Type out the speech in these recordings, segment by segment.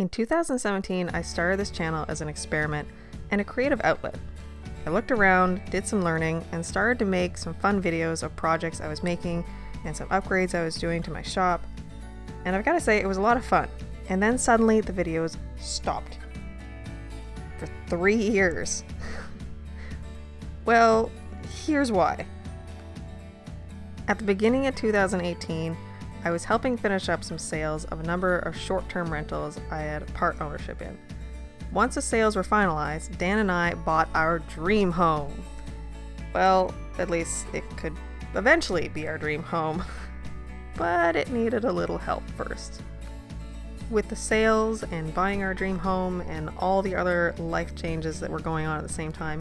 In 2017, I started this channel as an experiment and a creative outlet. I looked around, did some learning, and started to make some fun videos of projects I was making and some upgrades I was doing to my shop. And I've got to say, it was a lot of fun. And then suddenly the videos stopped. For 3 years. Well, here's why. At the beginning of 2018, I was helping finish up some sales of a number of short-term rentals I had part ownership in. Once the sales were finalized, Dan and I bought our dream home. Well, at least it could eventually be our dream home, but it needed a little help first. With the sales and buying our dream home and all the other life changes that were going on at the same time,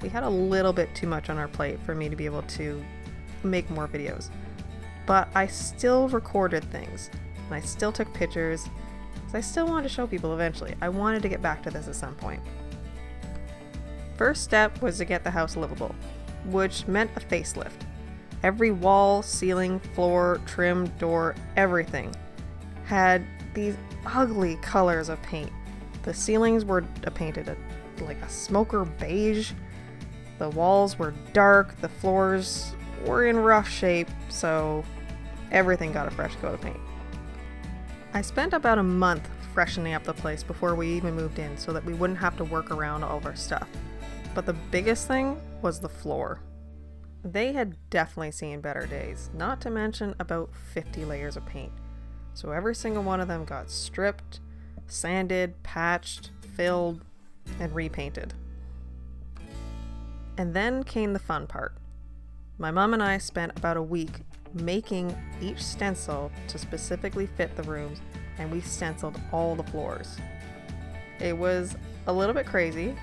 we had a little bit too much on our plate for me to be able to make more videos. But I still recorded things, and I still took pictures, because I still wanted to show people eventually. I wanted to get back to this at some point. First step was to get the house livable, which meant a facelift. Every wall, ceiling, floor, trim, door, everything had these ugly colors of paint. The ceilings were painted like a smoker beige. The walls were dark. The floors were in rough shape, so everything got a fresh coat of paint. I spent about a month freshening up the place before we even moved in so that we wouldn't have to work around all of our stuff. But the biggest thing was the floor. They had definitely seen better days, not to mention about 50 layers of paint. So every single one of them got stripped, sanded, patched, filled, and repainted. And then came the fun part. My mom and I spent about a week making each stencil to specifically fit the rooms, and we stenciled all the floors. It was a little bit crazy,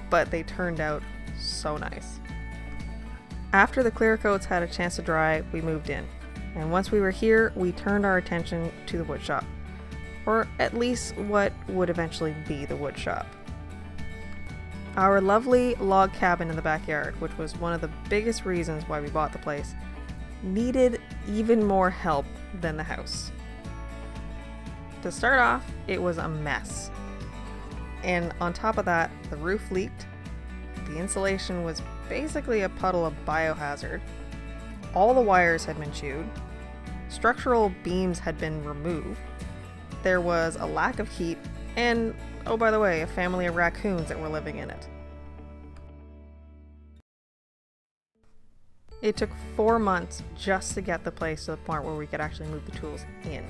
but they turned out so nice. After the clear coats had a chance to dry, we moved in. And once we were here, we turned our attention to the wood shop. Or at least what would eventually be the wood shop. Our lovely log cabin in the backyard, which was one of the biggest reasons why we bought the place, needed even more help than the house. To start off, it was a mess. And on top of that, the roof leaked. The insulation was basically a puddle of biohazard. All the wires had been chewed. Structural beams had been removed. There was a lack of heat, and oh, by the way, a family of raccoons that were living in it. It took 4 months just to get the place to the point where we could actually move the tools in.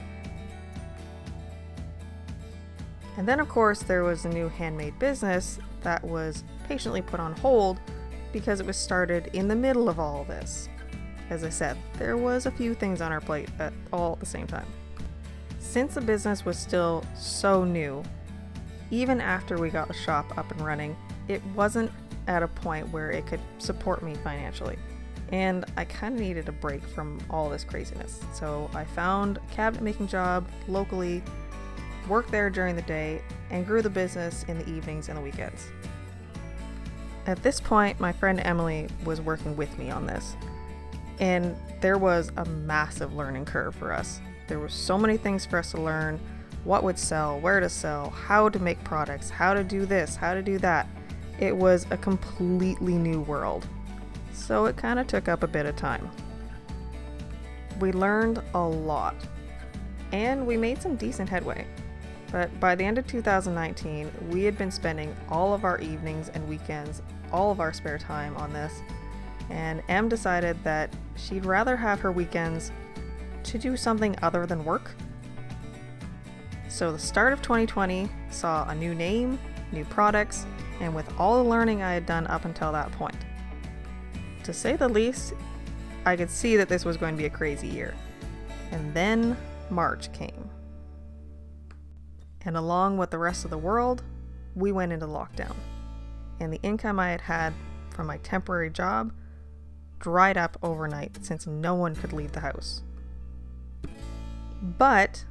And then, of course, there was a new handmade business that was patiently put on hold because it was started in the middle of all of this. As I said, there was a few things on our plate all at the same time. Since the business was still so new, even after we got the shop up and running, it wasn't at a point where it could support me financially. And I kind of needed a break from all this craziness. So I found a cabinet making job locally, worked there during the day, and grew the business in the evenings and the weekends. At this point, my friend Emily was working with me on this. And there was a massive learning curve for us. There were so many things for us to learn: what would sell, where to sell, how to make products, how to do this, how to do that. It was a completely new world. So it kind of took up a bit of time. We learned a lot, and we made some decent headway. But by the end of 2019, we had been spending all of our evenings and weekends, all of our spare time on this, and Em decided that she'd rather have her weekends to do something other than work. So the start of 2020 saw a new name, new products, and with all the learning I had done up until that point. To say the least, I could see that this was going to be a crazy year. And then March came. And along with the rest of the world, we went into lockdown. And the income I had had from my temporary job dried up overnight since no one could leave the house. But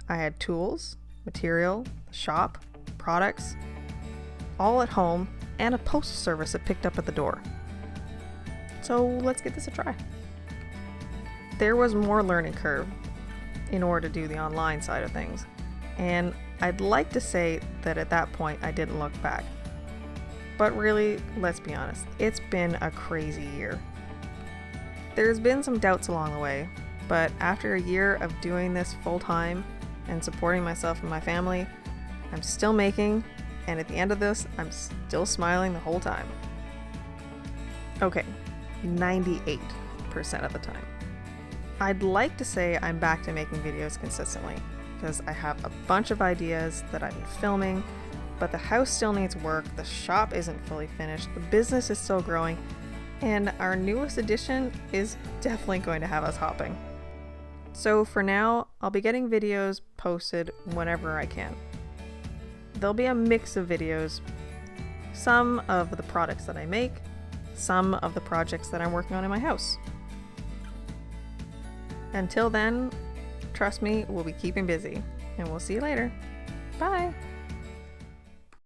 I had tools, material, shop, products, all at home, and a postal service that picked up at the door. So let's give this a try. There was more learning curve in order to do the online side of things. And I'd like to say that at that point I didn't look back. But really, let's be honest, it's been a crazy year. There's been some doubts along the way, but after a year of doing this full time and supporting myself and my family, I'm still making, and at the end of this, I'm still smiling the whole time. Okay, 98% of the time. I'd like to say I'm back to making videos consistently, because I have a bunch of ideas that I've been filming, but the house still needs work, the shop isn't fully finished, the business is still growing, and our newest addition is definitely going to have us hopping. So for now, I'll be getting videos posted whenever I can. There'll be a mix of videos, some of the products that I make, some of the projects that I'm working on in my house. Until then, trust me, we'll be keeping busy, and we'll see you later. Bye!